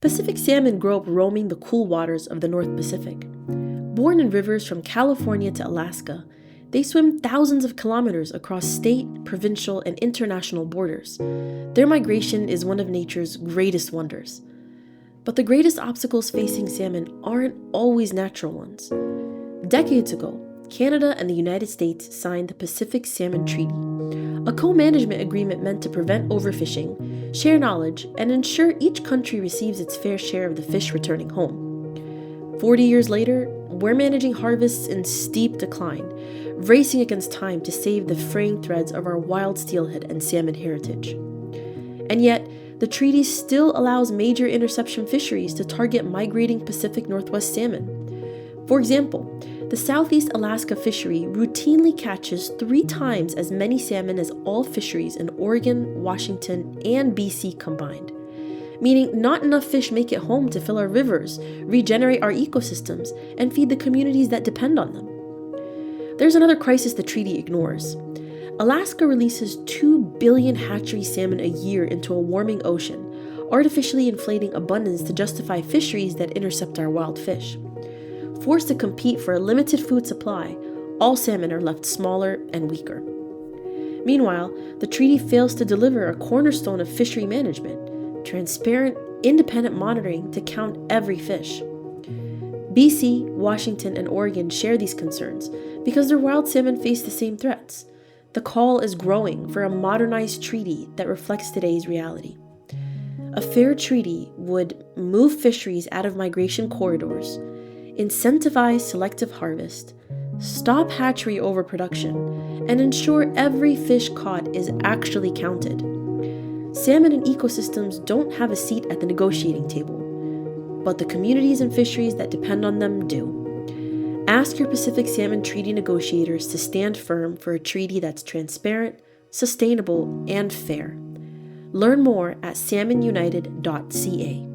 Pacific salmon grow up roaming the cool waters of the North Pacific. Born in rivers from California to Alaska, they swim thousands of kilometers across state, provincial, and international borders. Their migration is one of nature's greatest wonders. But the greatest obstacles facing salmon aren't always natural ones. Decades ago, Canada and the United States signed the Pacific Salmon Treaty, a co-management agreement meant to prevent overfishing, share knowledge, and ensure each country receives its fair share of the fish returning home. 40 years later, we're managing harvests in steep decline, racing against time to save the fraying threads of our wild steelhead and salmon heritage. And yet, the treaty still allows major interception fisheries to target migrating Pacific Northwest salmon. For example, the Southeast Alaska fishery routinely catches 3 times as many salmon as all fisheries in Oregon, Washington, and BC combined, meaning not enough fish make it home to fill our rivers, regenerate our ecosystems, and feed the communities that depend on them. There's another crisis the treaty ignores. Alaska releases 2 billion hatchery salmon a year into a warming ocean, artificially inflating abundance to justify fisheries that intercept our wild fish. Forced to compete for a limited food supply, all salmon are left smaller and weaker. Meanwhile, the treaty fails to deliver a cornerstone of fishery management: transparent, independent monitoring to count every fish. BC, Washington, and Oregon share these concerns because their wild salmon face the same threats. The call is growing for a modernized treaty that reflects today's reality. A fair treaty would move fisheries out of migration corridors, incentivize selective harvest, stop hatchery overproduction, and ensure every fish caught is actually counted. Salmon and ecosystems don't have a seat at the negotiating table, but the communities and fisheries that depend on them do. Ask your Pacific Salmon Treaty negotiators to stand firm for a treaty that's transparent, sustainable, and fair. Learn more at salmonunited.ca.